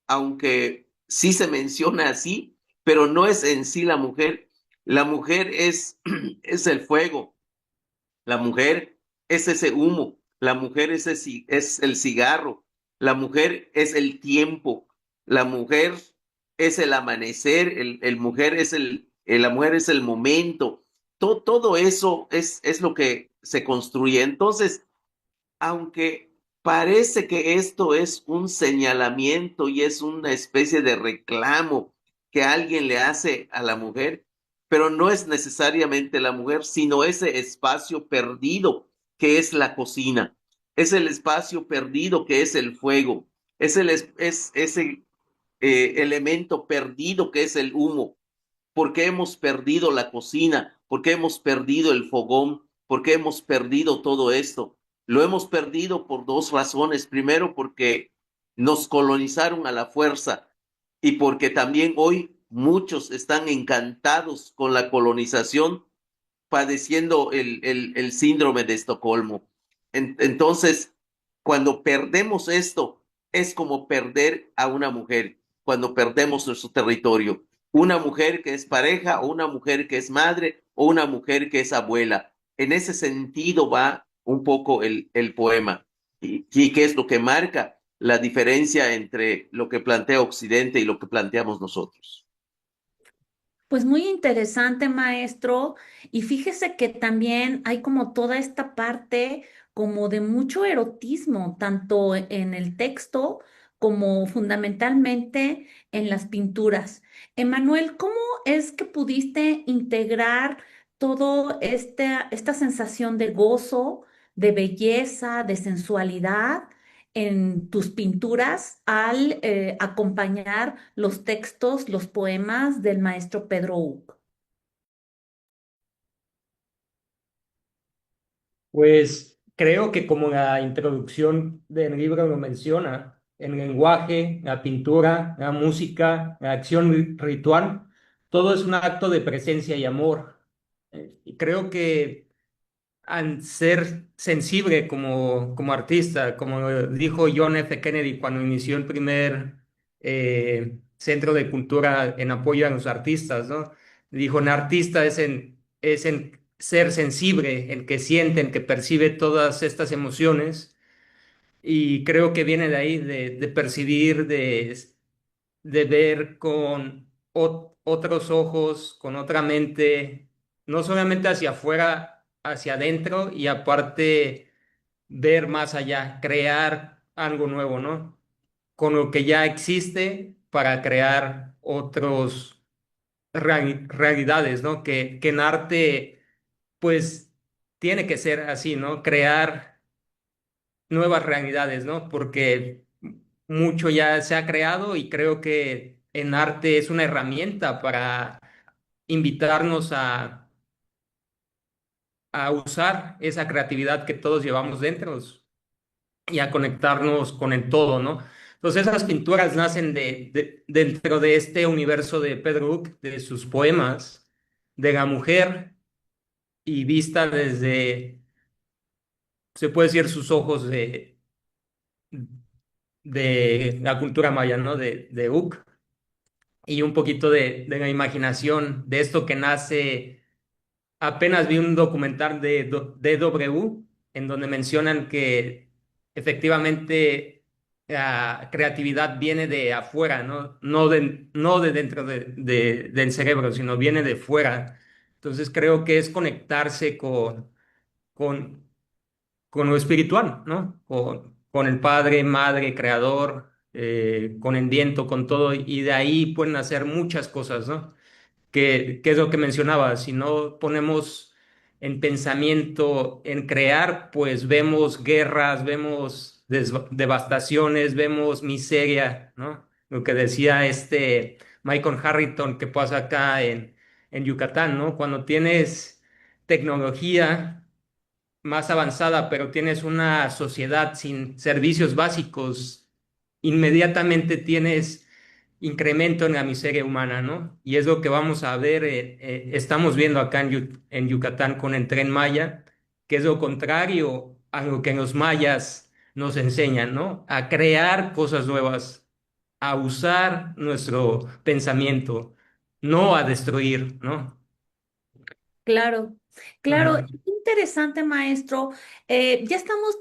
aunque sí se menciona así, pero no es en sí la mujer. La mujer es, es el fuego, la mujer es ese humo, la mujer es el cigarro, la mujer es el tiempo, la mujer es el amanecer, mujer es la mujer es el momento. Todo eso es lo que se construye. Entonces, aunque parece que esto es un señalamiento y es una especie de reclamo que alguien le hace a la mujer, pero no es necesariamente la mujer, sino ese espacio perdido que es la cocina, es el espacio perdido que es el fuego, es ese elemento perdido que es el humo, porque hemos perdido la cocina, porque hemos perdido el fogón, porque hemos perdido todo esto. Lo hemos perdido por dos razones. Primero, porque nos colonizaron a la fuerza y porque también hoy muchos están encantados con la colonización, padeciendo el síndrome de Estocolmo. Entonces, cuando perdemos esto, es como perder a una mujer, cuando perdemos nuestro territorio. Una mujer que es pareja, o una mujer que es madre, o una mujer que es abuela. En ese sentido va un poco el poema. Y qué es lo que marca la diferencia entre lo que plantea Occidente y lo que planteamos nosotros. Pues muy interesante, maestro. Y fíjese que también hay como toda esta parte como de mucho erotismo, tanto en el texto como fundamentalmente en las pinturas. Emanuel, ¿cómo es que pudiste integrar todo esta sensación de gozo, de belleza, de sensualidad en tus pinturas al acompañar los textos, los poemas del maestro Pedro Uc? Pues creo que como la introducción del libro lo menciona, el lenguaje, la pintura, la música, la acción ritual, todo es un acto de presencia y amor. Y creo que al ser sensible como artista, como dijo John F. Kennedy cuando inició el primer centro de cultura en apoyo a los artistas, ¿no? Dijo, un artista es en ser sensible, el que siente, el que percibe todas estas emociones, y creo que viene de ahí, de percibir, de ver con otros ojos, con otra mente, no solamente hacia afuera, hacia adentro, y aparte ver más allá, crear algo nuevo, ¿no? Con lo que ya existe para crear otros realidades, ¿no? Que en arte, pues, tiene que ser así, ¿no? Crear nuevas realidades, ¿no? Porque mucho ya se ha creado y creo que en arte es una herramienta para invitarnos a usar esa creatividad que todos llevamos dentro y a conectarnos con el todo, ¿no? Entonces esas pinturas nacen dentro de este universo de Pedro Uc, de sus poemas, de la mujer y vista desde, se puede decir, sus ojos de la cultura maya, ¿no? De Uc, y un poquito de la imaginación, de esto que nace. Apenas vi un documental de DW en donde mencionan que efectivamente la creatividad viene de afuera, ¿no? No de dentro del cerebro, sino viene de fuera. Entonces creo que es conectarse con, con lo espiritual, ¿no? Con el Padre, Madre, Creador, con el viento, con todo, y de ahí pueden hacer muchas cosas, ¿no? Que es lo que mencionaba, si no ponemos en pensamiento en crear, pues vemos guerras, vemos devastaciones, vemos miseria, ¿no? Lo que decía este Michael Harrington que pasa acá en Yucatán, ¿no? Cuando tienes tecnología más avanzada, pero tienes una sociedad sin servicios básicos, inmediatamente tienes incremento en la miseria humana, ¿no? Y es lo que vamos a ver, estamos viendo acá en Yucatán con el Tren Maya, que es lo contrario a lo que los mayas nos enseñan, ¿no? A crear cosas nuevas, a usar nuestro pensamiento, no a destruir, ¿no? Claro, claro, Ajá. interesante, maestro. Ya estamos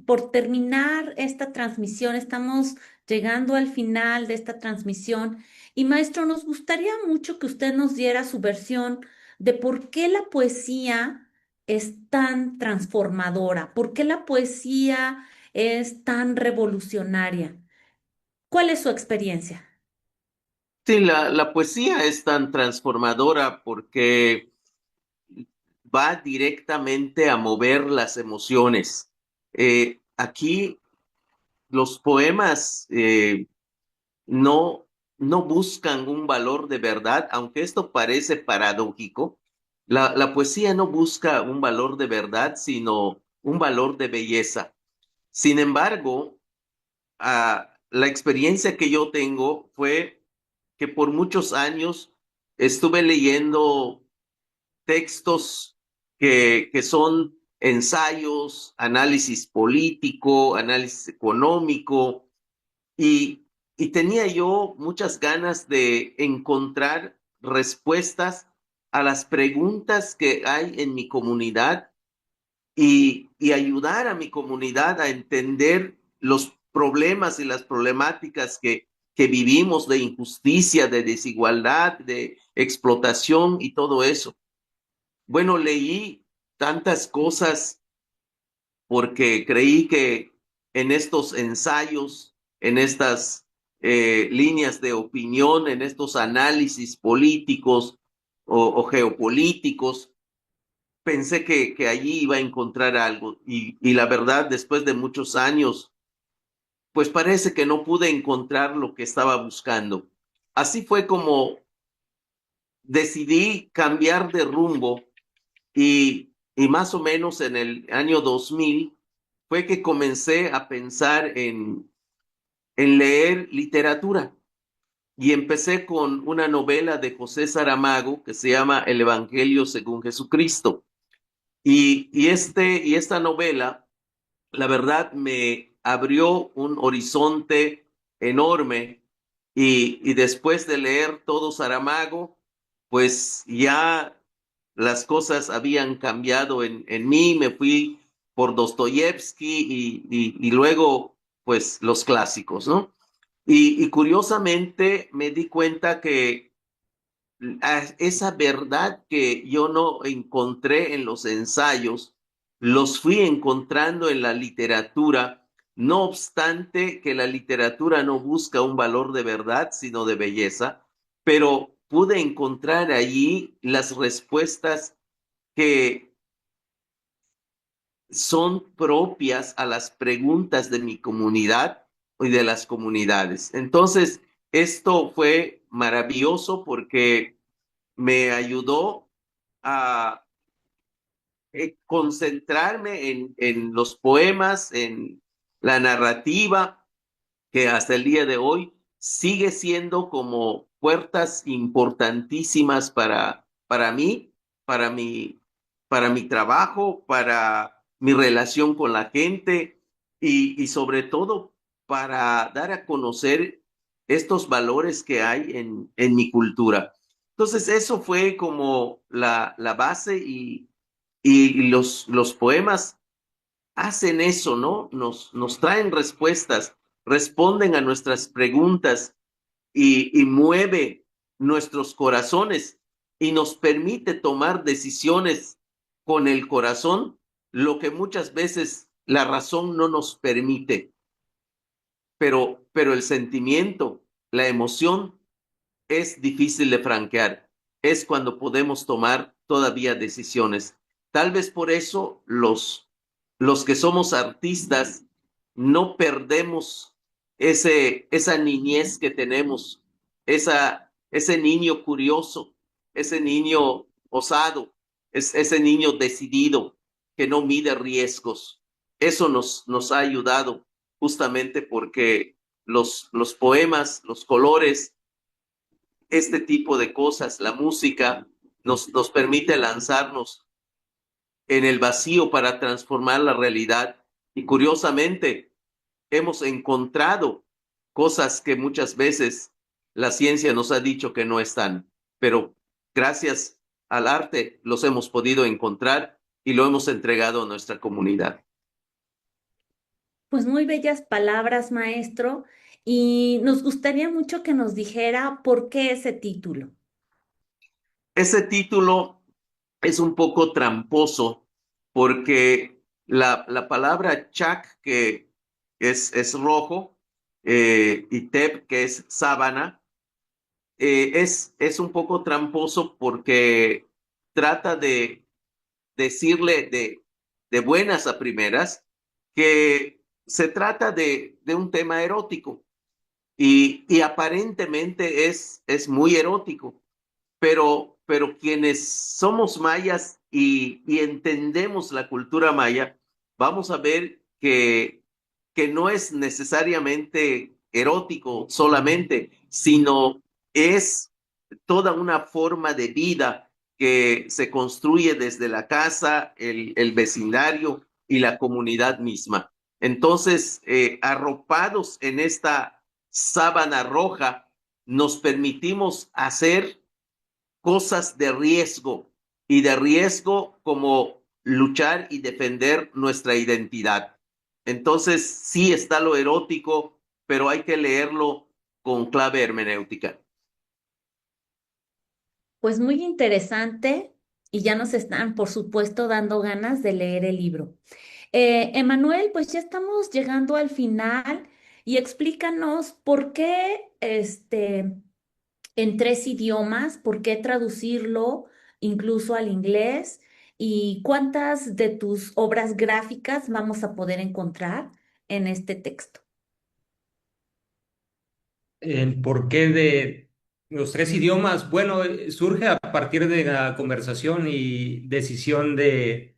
por terminar esta transmisión, estamos llegando al final de esta transmisión y, maestro, nos gustaría mucho que usted nos diera su versión de por qué la poesía es tan transformadora, por qué la poesía es tan revolucionaria. ¿Cuál es su experiencia? Sí, la poesía es tan transformadora porque va directamente a mover las emociones. Aquí los poemas no, no buscan un valor de verdad, aunque esto parece paradójico. La poesía no busca un valor de verdad, sino un valor de belleza. Sin embargo, la experiencia que yo tengo fue que por muchos años estuve leyendo textos que son ensayos, análisis político, análisis económico, y, y tenía yo muchas ganas de encontrar respuestas a las preguntas que hay en mi comunidad y ayudar a mi comunidad a entender los problemas y las problemáticas que vivimos de injusticia, de desigualdad, de explotación y todo eso. Bueno, leí tantas cosas porque creí que en estos ensayos, en estas líneas de opinión, en estos análisis políticos o geopolíticos, pensé que allí iba a encontrar algo y la verdad, después de muchos años, pues parece que no pude encontrar lo que estaba buscando. Así fue como decidí cambiar de rumbo y más o menos en el año 2000 fue que comencé a pensar en leer literatura y empecé con una novela de José Saramago que se llama El Evangelio según Jesucristo. Y esta novela, la verdad, me abrió un horizonte enorme y después de leer todo Saramago, pues ya las cosas habían cambiado en mí, me fui por Dostoyevsky y luego pues los clásicos, ¿no? Y curiosamente me di cuenta que esa verdad que yo no encontré en los ensayos, los fui encontrando en la literatura, no obstante que la literatura no busca un valor de verdad, sino de belleza, pero pude encontrar allí las respuestas que son propias a las preguntas de mi comunidad y de las comunidades. Entonces, esto fue maravilloso porque me ayudó a concentrarme en los poemas, en la narrativa, que hasta el día de hoy sigue siendo como puertas importantísimas para mí, para mi, para mi trabajo, para mi relación con la gente y sobre todo para dar a conocer estos valores que hay en mi cultura. Entonces, eso fue como la base y los poemas hacen eso, ¿no? Nos traen respuestas, responden a nuestras preguntas y mueve nuestros corazones y nos permite tomar decisiones con el corazón, lo que muchas veces la razón no nos permite, pero el sentimiento, la emoción es difícil de franquear. Es cuando podemos tomar todavía decisiones. Tal vez por eso los que somos artistas no perdemos esa niñez que tenemos, ese niño curioso, ese niño osado, ese niño decidido que no mide riesgos. Eso nos ha ayudado justamente porque los poemas, los colores, este tipo de cosas, la música, nos permite lanzarnos en el vacío para transformar la realidad. Y curiosamente, hemos encontrado cosas que muchas veces la ciencia nos ha dicho que no están, pero gracias al arte los hemos podido encontrar y lo hemos entregado a nuestra comunidad. Pues muy bellas palabras, maestro, y nos gustaría mucho que nos dijera por qué ese título. Ese título es un poco tramposo porque la palabra chak, que es rojo, y tep, que es sábana, es un poco tramposo porque trata de decirle de buenas a primeras que se trata de un tema erótico y aparentemente es muy erótico, pero quienes somos mayas y entendemos la cultura maya, vamos a ver que no es necesariamente erótico solamente, sino es toda una forma de vida que se construye desde la casa, el vecindario y la comunidad misma. Entonces, arropados en esta sábana roja, nos permitimos hacer cosas de riesgo como luchar y defender nuestra identidad. Entonces, sí está lo erótico, pero hay que leerlo con clave hermenéutica. Pues muy interesante y ya nos están, por supuesto, dando ganas de leer el libro. Emanuel, pues ya estamos llegando al final y explícanos por qué en tres idiomas, por qué traducirlo incluso al inglés y cuántas de tus obras gráficas vamos a poder encontrar en este texto. El porqué de los tres idiomas, bueno, surge a partir de la conversación y decisión de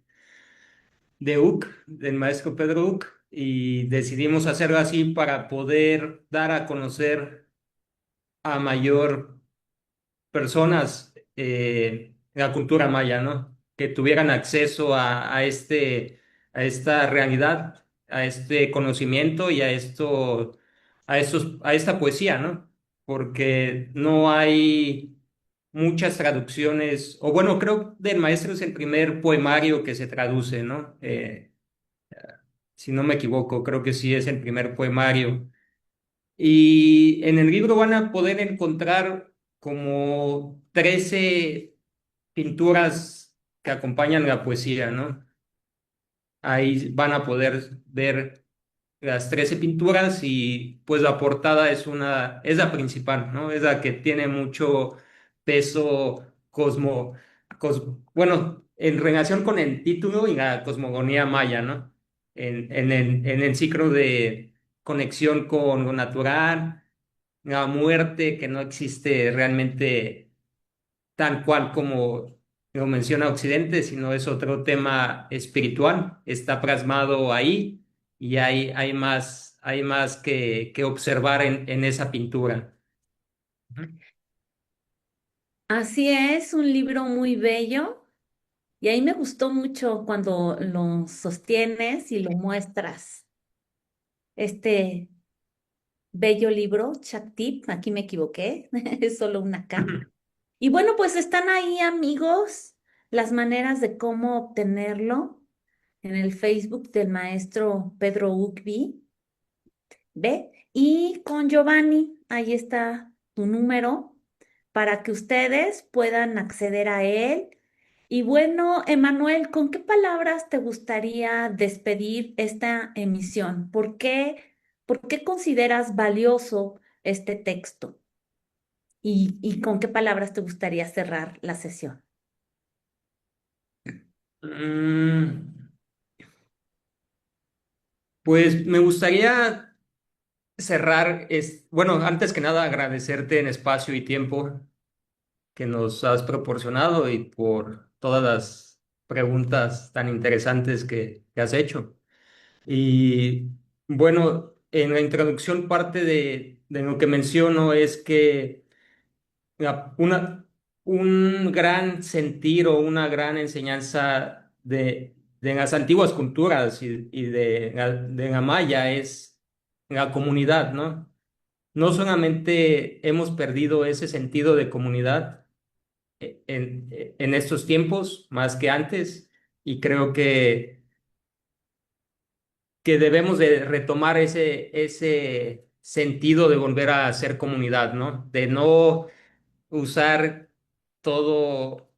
Uc, del maestro Pedro Uc, y decidimos hacerlo así para poder dar a conocer a mayor personas la cultura maya, ¿no? Que tuvieran acceso a esta realidad, a este conocimiento y a esta poesía, ¿no? Porque no hay muchas traducciones, o bueno, creo del maestro es el primer poemario que se traduce, ¿no? Si no me equivoco, creo que sí es el primer poemario. Y en el libro van a poder encontrar como 13 pinturas que acompañan la poesía, ¿no? Ahí van a poder ver las 13 pinturas y pues la portada es la principal, ¿no? Es la que tiene mucho peso bueno, en relación con el título y la cosmogonía maya, ¿no? En el ciclo de conexión con lo natural, la muerte que no existe realmente tal cual como lo menciona Occidente, sino es otro tema espiritual, está plasmado ahí y hay más que observar en esa pintura. Ujú. Así es, un libro muy bello y ahí me gustó mucho cuando lo sostienes y lo muestras. Este bello libro, Tip, aquí me equivoqué, es solo una K. Y bueno, pues están ahí, amigos, las maneras de cómo obtenerlo en el Facebook del maestro Pedro Ucbi, ¿ve? Y con Giovanni, ahí está tu número para que ustedes puedan acceder a él. Y bueno, Emanuel, ¿con qué palabras te gustaría despedir esta emisión? Por qué consideras valioso este texto? Y con qué palabras te gustaría cerrar la sesión? Mm, pues me gustaría cerrar, bueno, antes que nada agradecerte en espacio y tiempo que nos has proporcionado y por todas las preguntas tan interesantes que has hecho. Y bueno, en la introducción parte de lo que menciono es que un gran sentir o una gran enseñanza de las antiguas culturas y de la maya es la comunidad, ¿no? No solamente hemos perdido ese sentido de comunidad en estos tiempos más que antes, y creo que debemos de retomar ese sentido de volver a ser comunidad, ¿no? De no usar todo,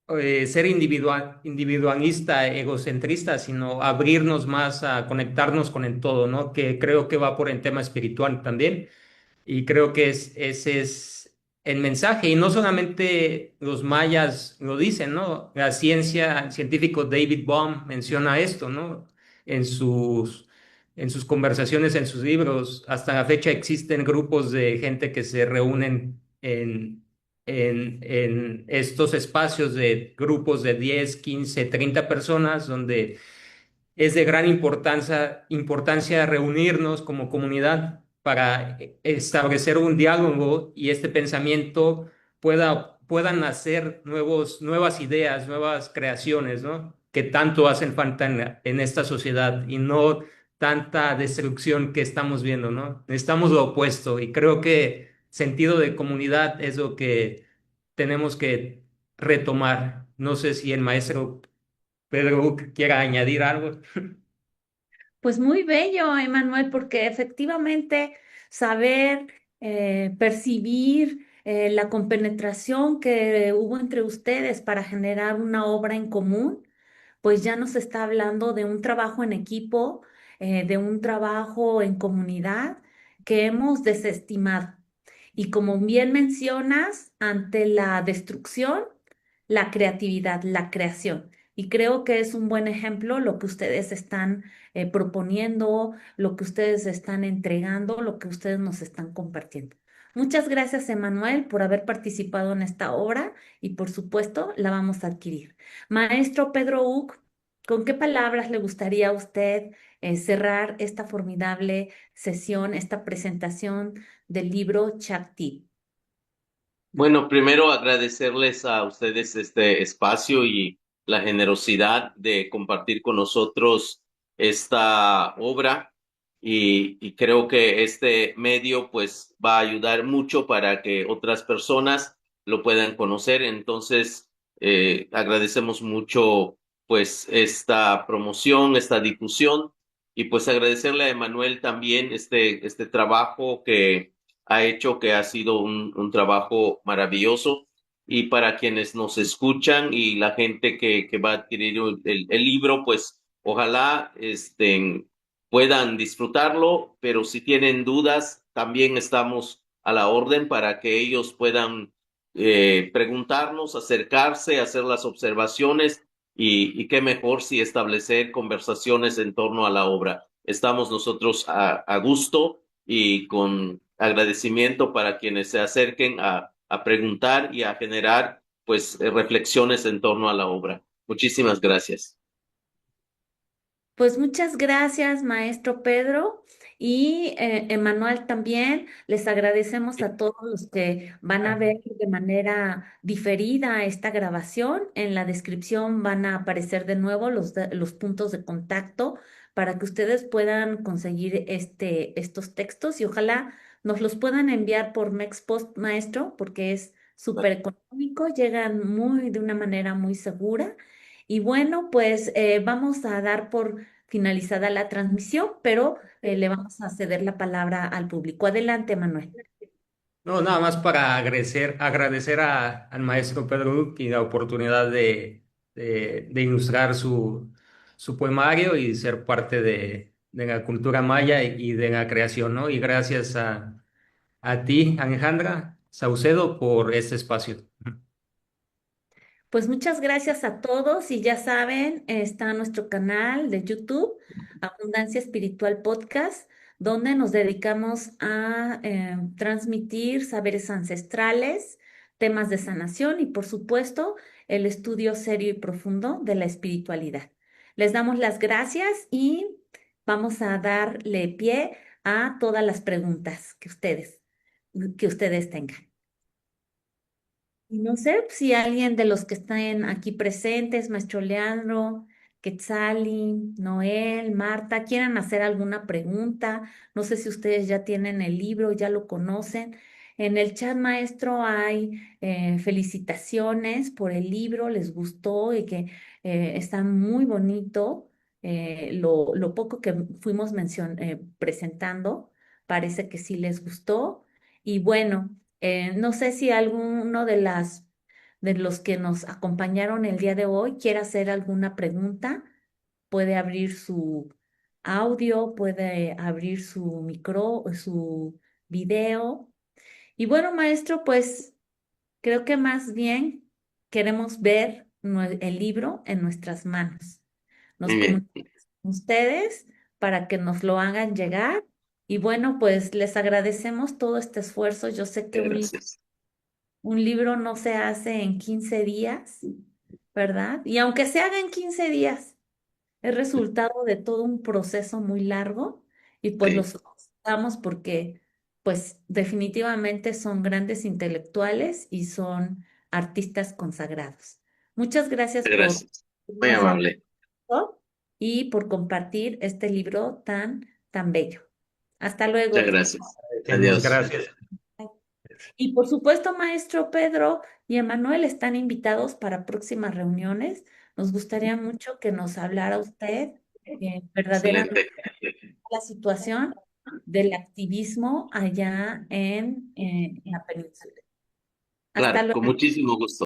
ser individualista, egocentrista, sino abrirnos más a conectarnos con el todo, ¿no? Que creo que va por el tema espiritual también. Y creo que ese es el mensaje. Y no solamente los mayas lo dicen, ¿no? El científico David Bohm menciona esto, ¿no? En sus, en sus conversaciones, en sus libros. Hasta la fecha existen grupos de gente que se reúnen en estos espacios de grupos de 10 15 30 personas, donde es de gran importancia reunirnos como comunidad para establecer un diálogo y este pensamiento pueda puedan nacer nuevas ideas, nuevas creaciones, ¿no? Que tanto hacen falta en esta sociedad y no tanta destrucción que estamos viendo, ¿no? Necesitamos lo opuesto y creo que sentido de comunidad es lo que tenemos que retomar. No sé si el maestro Pedro quiera añadir algo. Pues muy bello, Emanuel, porque efectivamente saber percibir la compenetración que hubo entre ustedes para generar una obra en común, pues ya nos está hablando de un trabajo en equipo, de un trabajo en comunidad que hemos desestimado. Y como bien mencionas, ante la destrucción, la creatividad, la creación. Y creo que es un buen ejemplo lo que ustedes están proponiendo, lo que ustedes están entregando, lo que ustedes nos están compartiendo. Muchas gracias, Emanuel, por haber participado en esta obra y por supuesto la vamos a adquirir. Maestro Pedro Uc, ¿con qué palabras le gustaría a usted cerrar esta formidable sesión, esta presentación del libro Chakti? Bueno, primero agradecerles a ustedes este espacio y la generosidad de compartir con nosotros esta obra y creo que este medio pues va a ayudar mucho para que otras personas lo puedan conocer. Entonces, agradecemos mucho pues esta promoción, esta difusión y pues agradecerle a Emanuel también este trabajo que ha hecho, que ha sido un trabajo maravilloso. Y para quienes nos escuchan y la gente que va a adquirir el libro, pues ojalá puedan disfrutarlo, pero si tienen dudas, también estamos a la orden para que ellos puedan preguntarnos, acercarse, hacer las observaciones y qué mejor si establecer conversaciones en torno a la obra. Estamos nosotros a gusto y con agradecimiento para quienes se acerquen a preguntar y a generar pues reflexiones en torno a la obra. Muchísimas gracias. Pues muchas gracias, maestro Pedro. Y Emanuel también, les agradecemos a todos los que van a ver de manera diferida esta grabación. En la descripción van a aparecer de nuevo los puntos de contacto para que ustedes puedan conseguir estos textos y ojalá nos los puedan enviar por Mexpost, maestro, porque es súper económico, llegan de una manera muy segura. Y bueno, pues vamos a dar por finalizada la transmisión, pero le vamos a ceder la palabra al público. Adelante, Manuel. No, nada más para agradecer al maestro Pedro y la oportunidad de ilustrar su poemario y ser parte de la cultura maya y de la creación, ¿no? Y gracias a ti, Alejandra Saucedo, por este espacio. Pues muchas gracias a todos y ya saben, está nuestro canal de YouTube, Abundancia Espiritual Podcast, donde nos dedicamos a transmitir saberes ancestrales, temas de sanación y por supuesto el estudio serio y profundo de la espiritualidad. Les damos las gracias y vamos a darle pie a todas las preguntas que ustedes tengan. Y no sé si alguien de los que están aquí presentes, Maestro Leandro, Quetzali, Noel, Marta, quieran hacer alguna pregunta. No sé si ustedes ya tienen el libro, ya lo conocen. En el chat, maestro, hay felicitaciones por el libro, les gustó y que está muy bonito. Lo poco que fuimos presentando, parece que sí les gustó. Y bueno. No sé si alguno de los que nos acompañaron el día de hoy quiere hacer alguna pregunta. Puede abrir su audio, puede abrir su video. Y bueno, maestro, pues creo que más bien queremos ver el libro en nuestras manos. Nos Muy bien, comunicamos con ustedes para que nos lo hagan llegar. Y bueno, pues les agradecemos todo este esfuerzo. Yo sé que gracias. un libro no se hace en 15 días, ¿verdad? Y aunque se haga en 15 días, es resultado de todo un proceso muy largo y pues Sí, los felicitamos porque pues definitivamente son grandes intelectuales y son artistas consagrados. Muchas gracias por Gracias. Muy amable. y por compartir este libro tan bello. Hasta Muchas luego. gracias. Muchas Adiós. gracias. Y por supuesto, maestro Pedro y Emanuel están invitados para próximas reuniones. Nos gustaría mucho que nos hablara usted verdaderamente Excelente. de la situación del activismo allá en la península. Hasta Claro, con luego. muchísimo gusto.